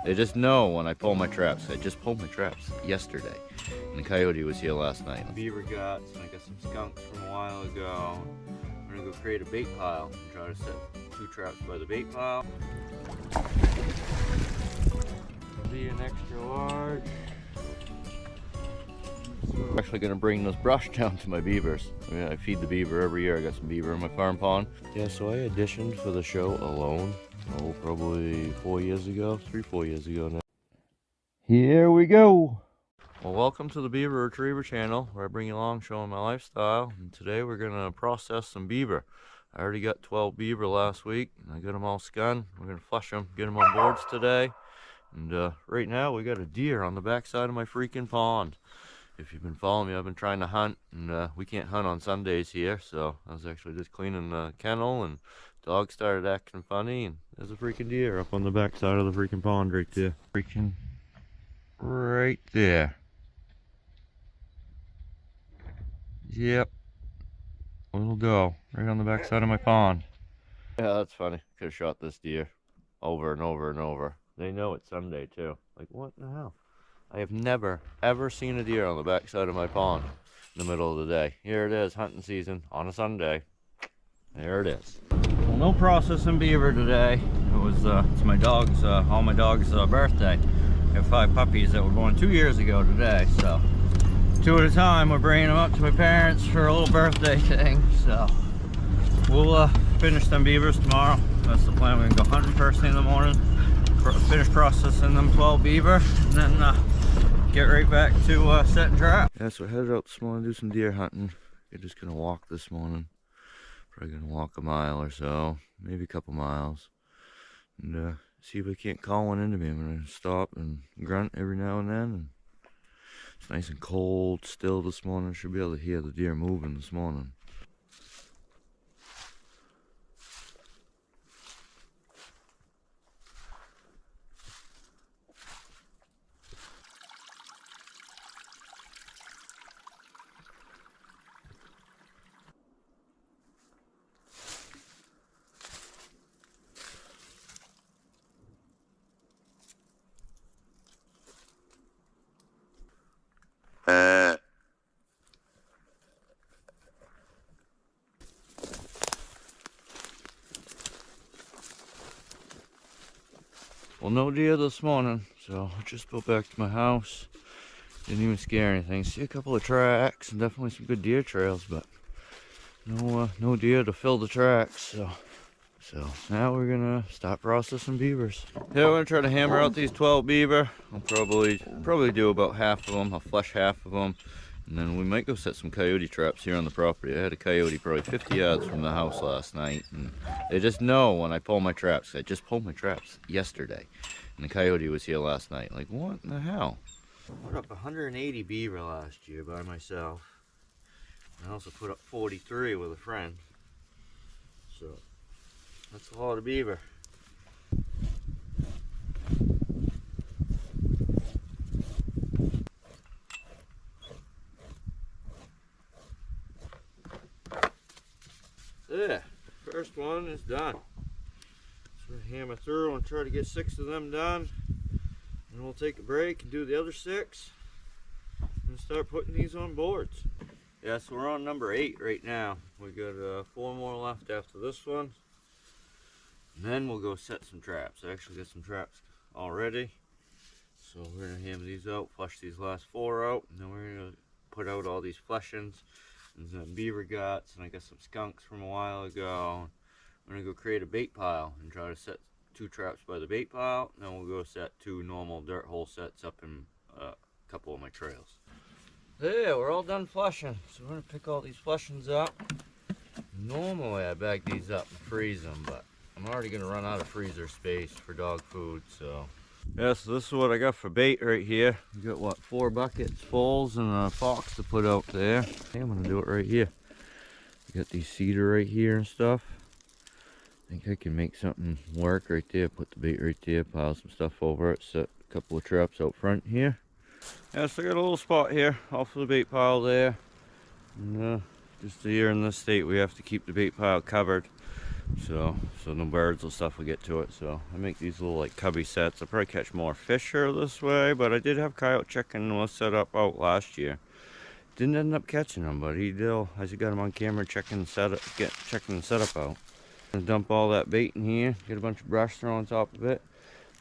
They just know when I pull my traps. I just pulled my traps yesterday, and the coyote was here last night. Beaver guts, and I got some skunks from a while ago. I'm gonna go create a bait pile and try to set 2 traps by the bait pile. Be an extra large. So I'm actually gonna bring this brush down to my beavers. I feed the beaver every year. I got some beaver in my farm pond. Yeah, so I auditioned for the show alone. Oh, probably 4 years ago, 3-4 years ago now. Here we go. Well, welcome to the Beaver Retriever channel, where I bring you along showing my lifestyle. And today we're gonna process some beaver. I already got 12 beaver last week, and I got them all skunned. We're gonna flush them, get them on boards today. And right now we got a deer on the backside of my freaking pond. If you've been following me, I've been trying to hunt, and we can't hunt on Sundays here, so I was actually just cleaning the kennel, and dog started acting funny, and there's a freaking deer up on the backside of the freaking pond right there. Freaking right there. Yep. Little go right on the backside of my pond. Yeah, that's funny. Could have shot this deer over and over and over. They know it's Sunday too. Like, what in the hell? I have never ever seen a deer on the backside of my pond in the middle of the day. Here it is, hunting season on a Sunday. There it is. Well, no processing beaver today. It was it's my dog's all my dog's birthday. I have 5 puppies that were born 2 years ago today, so 2 at a time. We're bringing them up to my parents for a little birthday thing. So we'll finish them beavers tomorrow. That's the plan. We're gonna go hunting first thing in the morning, finish processing them 12 beaver, and then get right back to setting trap. Yeah, so I headed out this morning to do some deer hunting. I'm just gonna walk this morning. Probably gonna walk a mile or so, maybe a couple miles, and see if I can't call one into me. I'm gonna stop and grunt every now and then. And it's nice and cold still this morning. Should be able to hear the deer moving this morning. Well, no deer this morning, so I just go back to my house. Didn't even scare anything. See a couple of tracks and definitely some good deer trails, but no deer to fill the tracks. So now we're gonna stop processing beavers. Yeah, we're gonna try to hammer out these 12 beaver. I'll probably do about half of them. I'll flush half of them, and then we might go set some coyote traps here on the property. I had a coyote probably 50 yards from the house last night, and they just know when I pull my traps. I just pulled my traps yesterday, and the coyote was here last night. Like, what in the hell? I put up 180 beaver last year by myself. I also put up 43 with a friend. So that's a lot of beaver. There, first one is done. So we're gonna hammer through and try to get 6 of them done. And we'll take a break and do the other 6 and start putting these on boards. Yeah, so we're on number 8 right now. We got 4 more left after this one. And then we'll go set some traps. I actually got some traps already. So we're gonna hammer these out, flush these last 4 out, and then we're gonna put out all these fleshings and some beaver guts, and I got some skunks from a while ago. I'm gonna go create a bait pile and try to set 2 traps by the bait pile. And then we'll go set 2 normal dirt hole sets up in a couple of my trails. There, we're all done flushing. So we're gonna pick all these fleshings up. Normally I bag these up and freeze them, but I'm already gonna run out of freezer space for dog food, so. Yeah, so this is what I got for bait right here. We got what, 4 buckets fulls and a fox to put out there. Okay, I'm gonna do it right here. We got these cedar right here and stuff. I think I can make something work right there. Put the bait right there, pile some stuff over it, set a couple of traps out front here. Yeah, so I got a little spot here off of the bait pile there. And just here in this state, we have to keep the bait pile covered. So no birds and stuff will get to it. So I make these little like cubby sets. I'll probably catch more fish here this way, but I did have Coyote chicken was set up out last year. Didn't end up catching them, but he did. I just got him on camera checking the setup out. And dump all that bait in here. Get a bunch of brush thrown on top of it.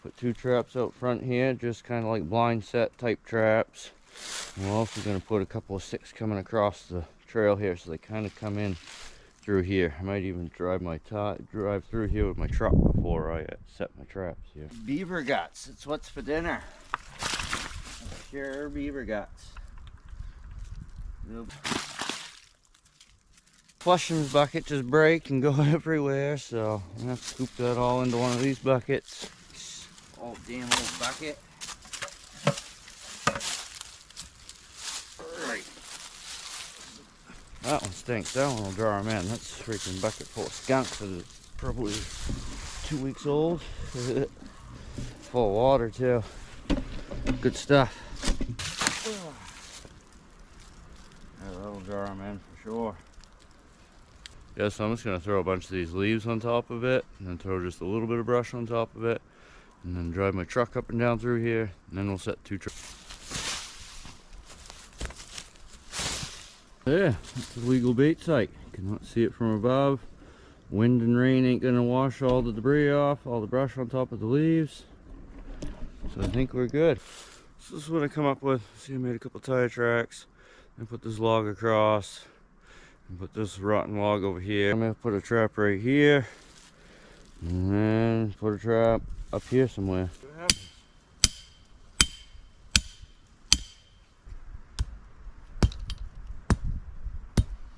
Put 2 traps out front here, just kind of like blind set type traps. We're also going to put a couple of sticks coming across the trail here, so they kind of come in through here. I might even drive through here with my truck before I set my traps here. Beaver guts, it's what's for dinner. Sure, beaver guts. Nope. Flushing bucket just break and go everywhere, so I'm gonna have to scoop that all into one of these buckets. Oh, damn old bucket. Right. That one stinks. That one will draw them in. That's a freaking bucket full of skunks that is probably 2 weeks old. Full of water too. Good stuff. Yeah, that'll draw them in for sure. Yeah, so I'm just going to throw a bunch of these leaves on top of it, and then throw just a little bit of brush on top of it, and then drive my truck up and down through here, and then we'll set 2 traps. Yeah, it's a legal bait site. You cannot see it from above. Wind and rain ain't going to wash all the debris off, all the brush on top of the leaves. So I think we're good. So this is what I come up with. See, I made a couple tire tracks, and put this log across. And put this rotten log over here. I'm gonna put a trap right here, and then put a trap up here somewhere.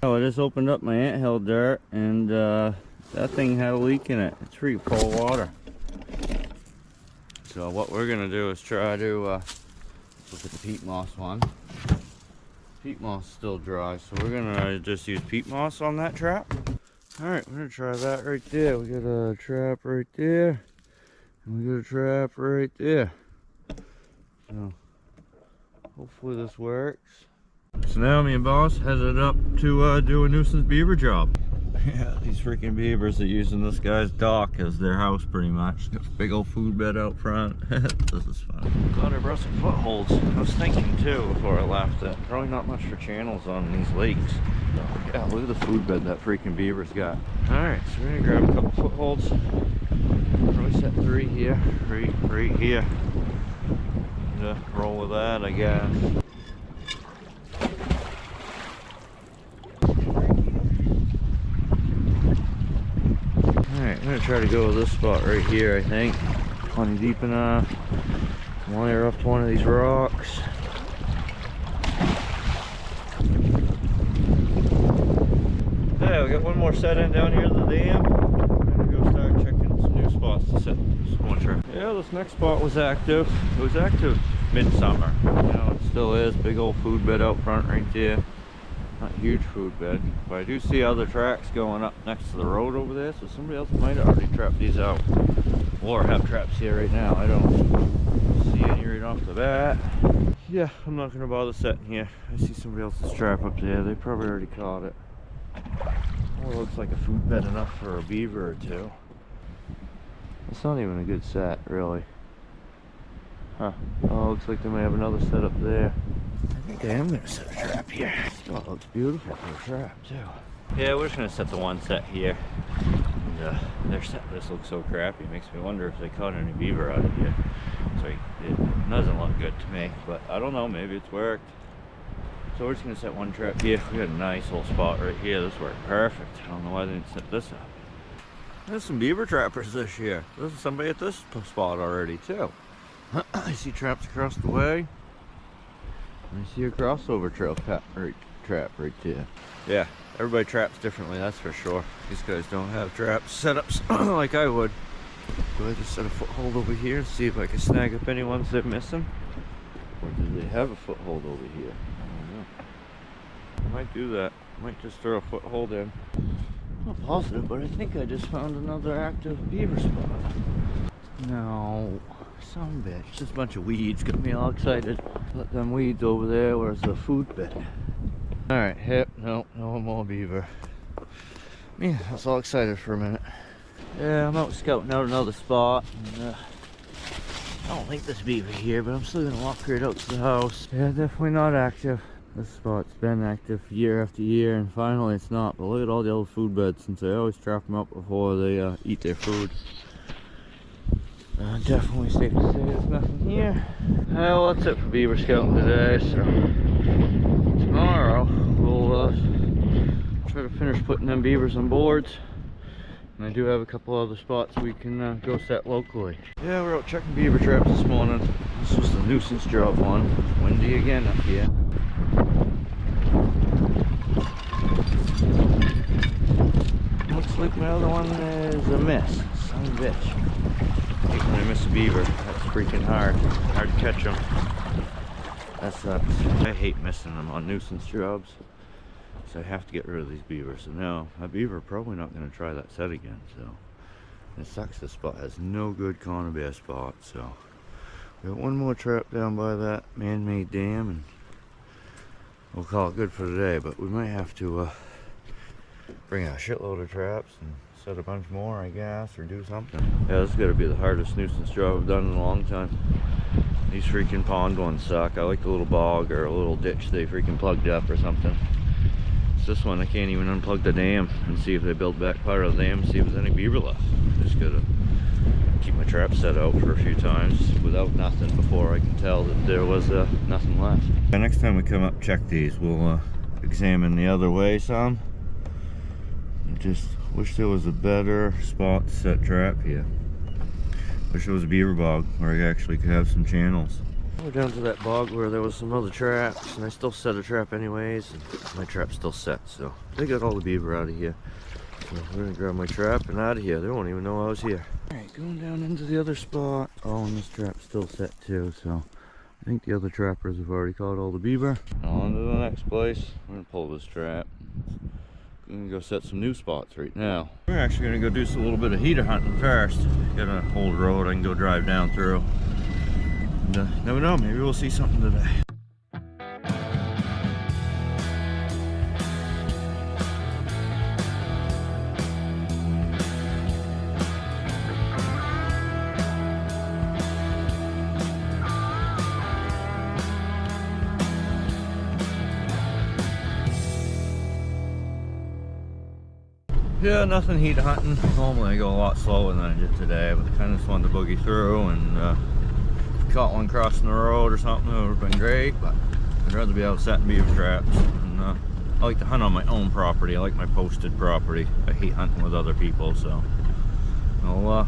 Oh, I just opened up my anthill dirt, and that thing had a leak in it. It's pretty full of water. So what we're gonna do is try to look at the peat moss one. Peat moss is still dry, so we're gonna just use peat moss on that trap. Alright, we're gonna try that right there. We got a trap right there, and we got a trap right there. So hopefully this works. So now me and boss headed up to do a nuisance beaver job. Yeah, these freaking beavers are using this guy's dock as their house pretty much. Got a big old food bed out front. This is fun. Glad I brought some footholds. I was thinking too before I left that probably not much for channels on these lakes. Yeah, look at the food bed that freaking beaver's got. Alright, so we're gonna grab a couple footholds. Probably set 3 here, right here. And, roll with that, I guess. Alright, I'm going to try to go with this spot right here, I think. Plenty deep enough. Wire up to one of these rocks. Yeah, we got one more set in down here at the dam. I'm going to go start checking some new spots to set some more trap. Yeah, this next spot was active. It was active midsummer. You know, it still is. Big old food bed out front right there. Not a huge food bed, but I do see other tracks going up next to the road over there, so somebody else might have already trapped these out, or have traps here right now. I don't see any right off the bat. Yeah, I'm not going to bother setting here. I see somebody else's trap up there. They probably already caught it. Oh, it looks like a food bed enough for a beaver or 2. It's not even a good set, really. Huh. Oh, looks like they might have another set up there. I think I am going to set a trap here. Oh, it looks beautiful for a trap, too. Yeah, we're just going to set the one set here. And, their set just looks so crappy. It makes me wonder if they caught any beaver out of here. So it doesn't look good to me, but I don't know. Maybe it's worked. So we're just going to set one trap here. We got a nice little spot right here. This worked perfect. I don't know why they didn't set this up. There's some beaver trappers this year. There's somebody at this spot already, too. I see traps across the way. I see a crossover trap right there. Yeah, everybody traps differently, that's for sure. These guys don't have traps set up like I would. Do I just set a foothold over here and see if I can snag up any ones they're missing? Or do they have a foothold over here? I don't know. I might do that. I might just throw a foothold in. I'm not positive, but I think I just found another active beaver spot. No. Some bitch, just a bunch of weeds, got me all excited. Let them weeds over there, where's the food bed? Alright, hip, no more beaver. Yeah, I was all excited for a minute. Yeah, I'm out scouting out another spot. And, I don't think there's beaver here, but I'm still gonna walk right out to the house. Yeah, definitely not active. This spot's been active year after year, and finally it's not. But look at all the old food beds, since I always trap them up before they eat their food. Definitely safe to say there's nothing here. Well, that's it for beaver scouting today. So tomorrow we'll try to finish putting them beavers on boards. And I do have a couple other spots we can go set locally. Yeah, we're out checking beaver traps this morning. This was the Nuisance job one. Windy again up here. Looks like my other one is a miss. Son of a bitch. I hate when I miss a beaver. That's freaking hard. Hard to catch them. That sucks. I hate missing them on Nuisance jobs. So I have to get rid of these beavers. So now, my beaver probably not going to try that set again. So it sucks. This spot has no good conibear spot. So we got one more trap down by that man-made dam, and we'll call it good for today. But we might have to bring a shitload of traps and set a bunch more, I guess, or do something. Yeah, this is going to be the hardest Nuisance job I've done in a long time. These freaking pond ones suck. I like the little bog or a little ditch they freaking plugged up or something. This one I can't even unplug the dam and see if they build back part of the dam and see if there's any beaver left. Just gotta keep my trap set out for a few times without nothing before I can tell that there was nothing left. And next time we come up check these, we'll examine the other way some. I just wish there was a better spot to set trap here. Wish there was a beaver bog where I actually could have some channels. We're down to that bog where there was some other traps, and I still set a trap anyways, and my trap's still set, so they got all the beaver out of here. So we're gonna grab my trap and out of here. They won't even know I was here. Alright, going down into the other spot. Oh, and this trap's still set too, so I think the other trappers have already caught all the beaver. On to the next place. We're gonna pull this trap. I'm gonna go set some new spots right now. We're actually gonna go do a little bit of heater hunting first. Got an old road I can go drive down through. And, never know, maybe we'll see something today. Yeah, nothing heat hunting. Normally I go a lot slower than I did today, but I kind of just wanted to boogie through, and caught one crossing the road or something, it would have been great, but I'd rather be out setting beaver traps. And I like to hunt on my own property. I like my posted property. I hate hunting with other people, so I'll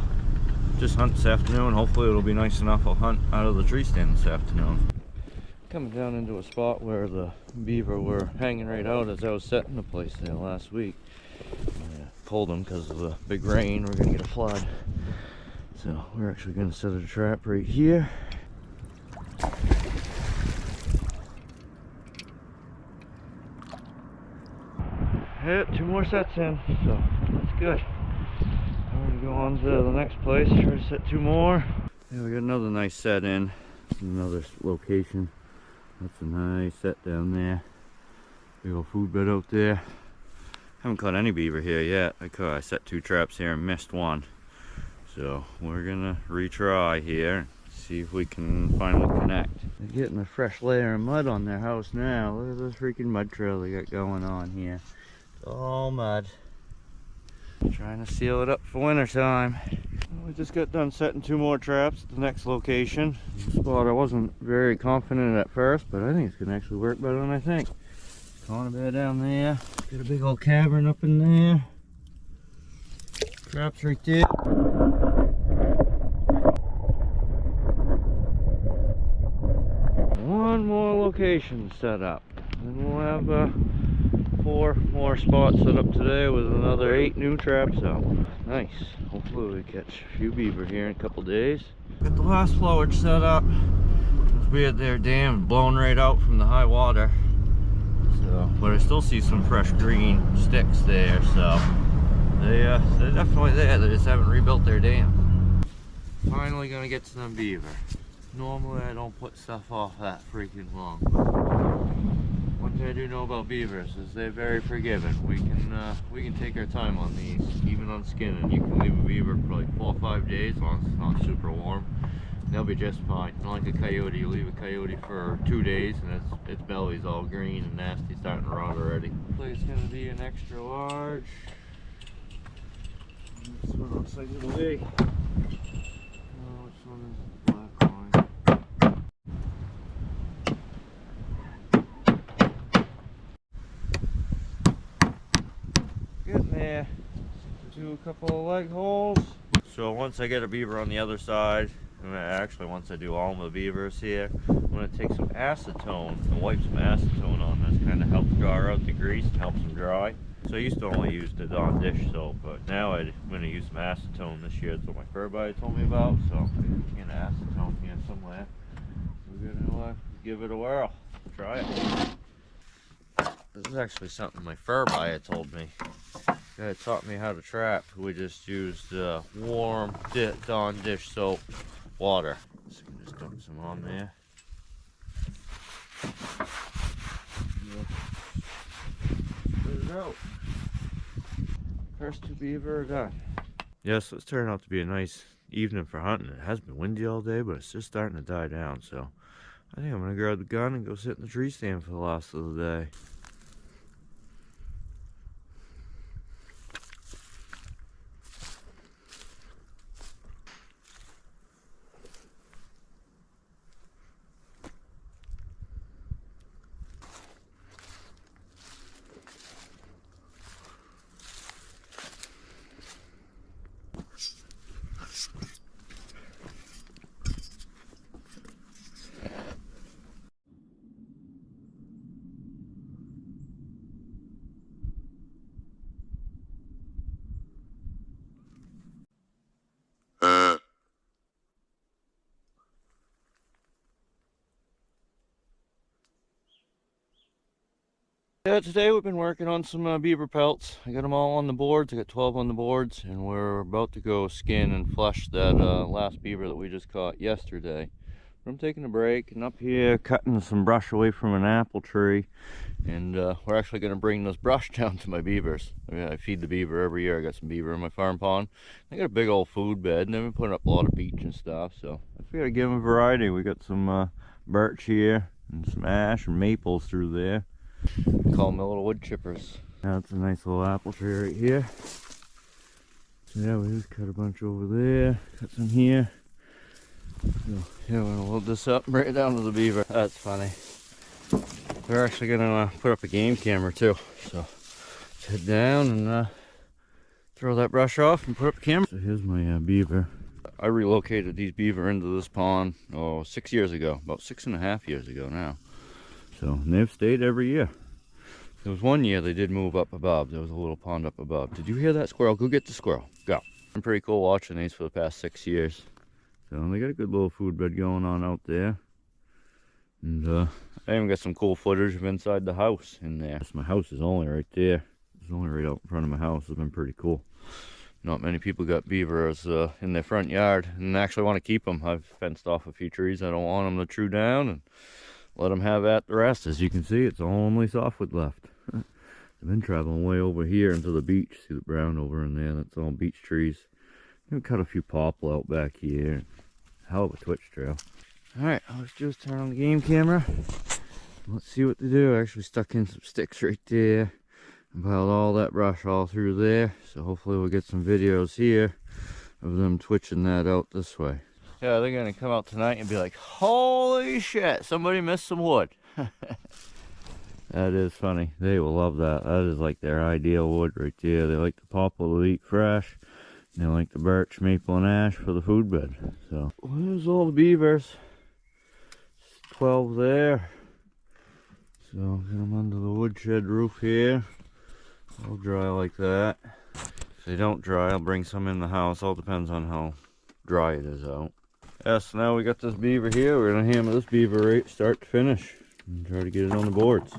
just hunt this afternoon. Hopefully it'll be nice enough I'll hunt out of the tree stand this afternoon. Coming down into a spot where the beaver were hanging right out as I was setting the place there last week. I pulled them because of the big rain. We're gonna get a flood. So we're actually going to set a trap right here. Yeah, 2 more sets in, so that's good. I'm going to go on to the next place, try to set 2 more. Yeah, we got another nice set in. Another location. That's a nice set down there. Big old food bed out there. Haven't caught any beaver here yet. I set 2 traps here and missed one. So we're gonna retry here, see if we can finally connect. They're getting a fresh layer of mud on their house now. Look at this freaking mud trail they got going on here. It's all mud. Trying to seal it up for winter time. Well, we just got done setting 2 more traps at the next location. The spot I wasn't very confident at first, but I think it's gonna actually work better than I think. Conibear down there. Got a big old cavern up in there. Traps right there. One more location set up, and we'll have 4 more spots set up today with another 8 new traps out. Nice. Hopefully we catch a few beaver here in a couple days. Got the last flowage set up. We had their dam blown right out from the high water, so but I still see some fresh green sticks there, so they're definitely there. They just haven't rebuilt their dam. Finally gonna get some beaver. Normally I don't put stuff off that freaking long. One thing I do know about beavers is they're very forgiving. We can take our time on these, even on skinning. You can leave a beaver for like 4 or 5 days, as long as it's not super warm. They'll be just fine. Not like a coyote, you leave a coyote for 2 days and its belly's all green and nasty, starting to rot already. Hopefully it's going to be an extra large. This one looks like it'll be. Which one is the black line? Getting there. Do a couple of leg holes. So once I get a beaver on the other side, and actually once I do all my beavers here, I'm going to take some acetone and wipe some acetone on this. Kind of helps draw out the grease and helps them dry. So I used to only use the Dawn dish soap, but now I'm going to use some acetone this year. That's what my fur buyer told me about. So I'm getting acetone here somewhere. We're going to give it a whirl. Try it. This is actually something my fur buyer told me. The guy taught me how to trap. We just used warm Dawn dish soap water. So you can just dump some on there. Put it out. First 2 beaver are done. Yes, it's turned out to be a nice evening for hunting. It has been windy all day, but it's just starting to die down. So I think I'm gonna grab the gun and go sit in the tree stand for the last of the day. Yeah, today we've been working on some beaver pelts. I got them all on the boards. I got 12 on the boards, and we're about to go skin and flush that last beaver that we just caught yesterday. But I'm taking a break and up here cutting some brush away from an apple tree, and we're actually going to bring this brush down to my beavers. I mean, I feed the beaver every year. I got some beaver in my farm pond. I got a big old food bed, and they've been putting up a lot of beech and stuff, so I figured I'd give them a variety. We got some birch here and some ash and maples through there. Call them the little wood chippers. That's a nice little apple tree right here. So yeah, we just cut a bunch over there, cut some here. So yeah, we're gonna load this up and bring it down to the beaver. That's funny. We're actually gonna put up a game camera too. So let's head down and throw that brush off and put up a camera. So here's my beaver. I relocated these beaver into this pond 6 years ago, about 6.5 years ago now. So, and they've stayed every year. There was one year they did move up above. There was a little pond up above. Did you hear that squirrel? Go get the squirrel. Go. Been pretty cool watching these for the past 6 years. So they got a good little food bed going on out there. And I even got some cool footage of inside the house in there. My house is only right there. It's only right out in front of my house. It's been pretty cool. Not many people got beavers in their front yard and actually want to keep them. I've fenced off a few trees. I don't want them to chew down and let them have at the rest. As you can see, it's only softwood left. I've been traveling way over here into the beach. See the brown over in there? That's all beech trees. We cut a few poplar out back here. Hell of a twitch trail. Alright, let's just turn on the game camera. Let's see what to do. I actually stuck in some sticks right there and piled all that brush all through there. So hopefully we'll get some videos here of them twitching that out this way. Yeah, they're gonna come out tonight and be like, holy shit, somebody missed some wood. That is funny. They will love that. That is like their ideal wood right there. They like the poplar to eat fresh. And they like the birch, maple, and ash for the food bed. So, there's all the beavers. 12 there. So, get them under the woodshed roof here. They'll dry like that. If they don't dry, I'll bring some in the house. All depends on how dry it is out. Yeah, so now we got this beaver here. We're gonna hammer this beaver right start to finish and try to get it on the boards.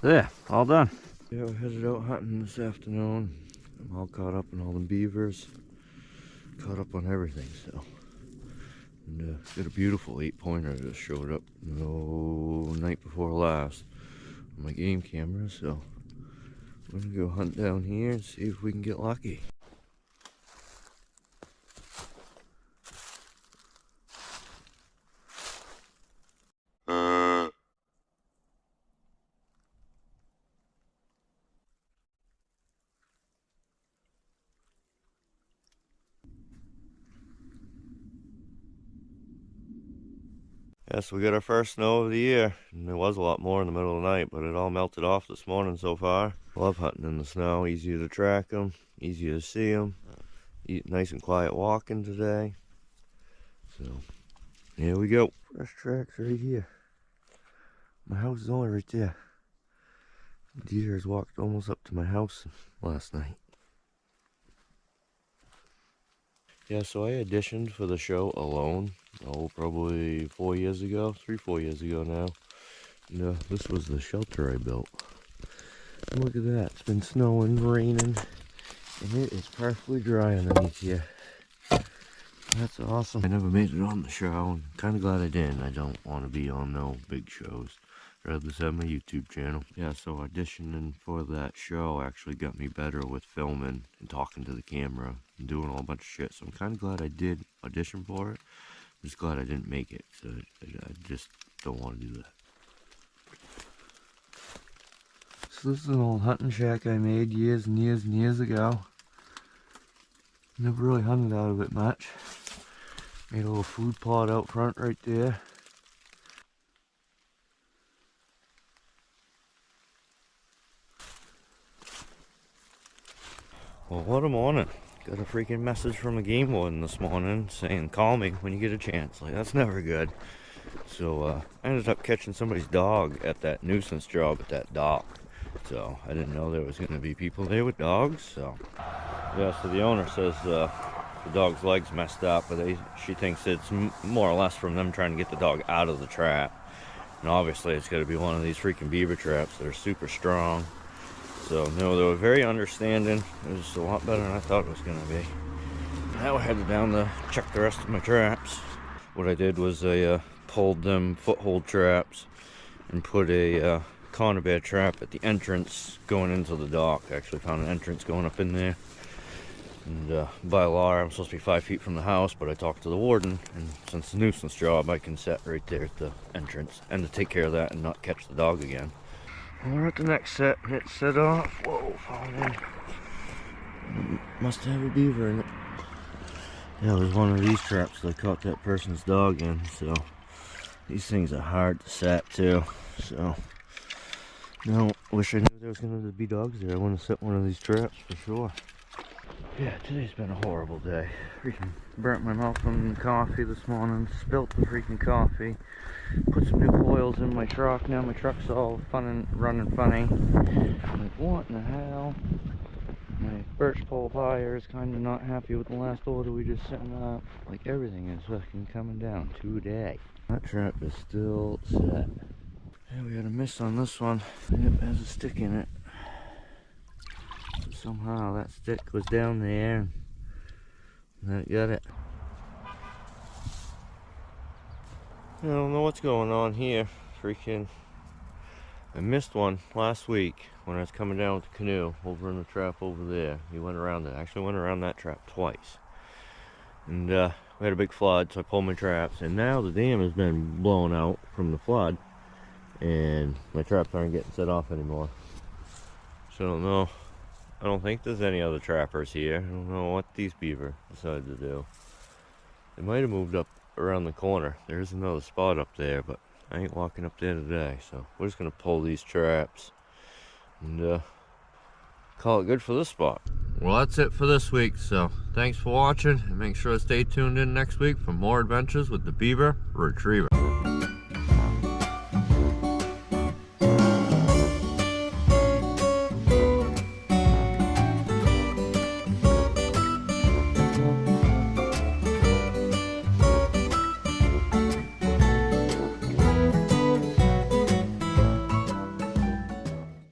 Yeah, all done. Yeah, we headed out hunting this afternoon. I'm all caught up on all the beavers. Caught up on everything, so. And got a beautiful 8-pointer that just showed up night before last on my game camera, so we're gonna go hunt down here and see if we can get lucky. Yes, we got our first snow of the year, and there was a lot more in the middle of the night, but it all melted off this morning so far. Love hunting in the snow, easier to track them, easier to see them. Nice and quiet walking today. So, here we go. Fresh tracks right here. My house is only right there. Deer has walked almost up to my house last night. Yeah, so I auditioned for the show alone, probably 4 years ago, 3-4 years ago now. And this was the shelter I built. And look at that, it's been snowing, raining, and it is perfectly dry underneath here. That's awesome. I never made it on the show, and kind of glad I didn't. I don't want to be on no big shows. I'd rather just have my YouTube channel. Yeah, so auditioning for that show actually got me better with filming and talking to the camera and doing a whole bunch of shit. So I'm kind of glad I did audition for it. I'm just glad I didn't make it. So I just don't want to do that. So this is an old hunting shack I made years and years and years ago. Never really hunted out of it much. Made a little food plot out front right there. Well, what a morning. Got a freaking message from the game warden this morning saying, call me when you get a chance. Like, that's never good. So, I ended up catching somebody's dog at that nuisance job at that dock. So, I didn't know there was going to be people there with dogs, so. Yeah, so the owner says, the dog's leg's messed up, but she thinks it's more or less from them trying to get the dog out of the trap. And obviously, it's got to be one of these freaking beaver traps that are super strong. So, no, they were very understanding. It was a lot better than I thought it was going to be. Now I headed down to check the rest of my traps. What I did was I pulled them foothold traps and put a conifer bear trap at the entrance going into the dock. I actually found an entrance going up in there. And by law, I'm supposed to be 5 feet from the house, but I talked to the warden, and since it's a nuisance job, I can set right there at the entrance and to take care of that and not catch the dog again. We're at the next set, and it's set off. Whoa, falling in. Must have a beaver in it. Yeah, it was one of these traps that I caught that person's dog in, so these things are hard to set too. So, no, wish I knew there was going to be dogs there. I want to set one of these traps for sure. Yeah, today's been a horrible day. Freaking burnt my mouth on the coffee this morning, spilt the freaking coffee, put some new coils in my truck. Now my truck's all running funny. I'm like, what in the hell? My birch pole tire is kind of not happy with the last order we just sent up. Like, everything is fucking coming down today. That trap is still set. Yeah, we had a miss on this one. Yep, it has a stick in it. Somehow that stick was down there and I got it. I don't know what's going on here. Freaking, I missed one last week when I was coming down with the canoe over in the trap over there. He went around it. Actually went around that trap twice. And we had a big flood, so I pulled my traps. And now the dam has been blown out from the flood. And my traps aren't getting set off anymore. So I don't know. I don't think there's any other trappers here. I don't know what these beaver decided to do. They might have moved up around the corner. There's another spot up there, but I ain't walking up there today. So we're just going to pull these traps and call it good for this spot. Well, that's it for this week. So thanks for watching, and make sure to stay tuned in next week for more adventures with the Beaver Retriever.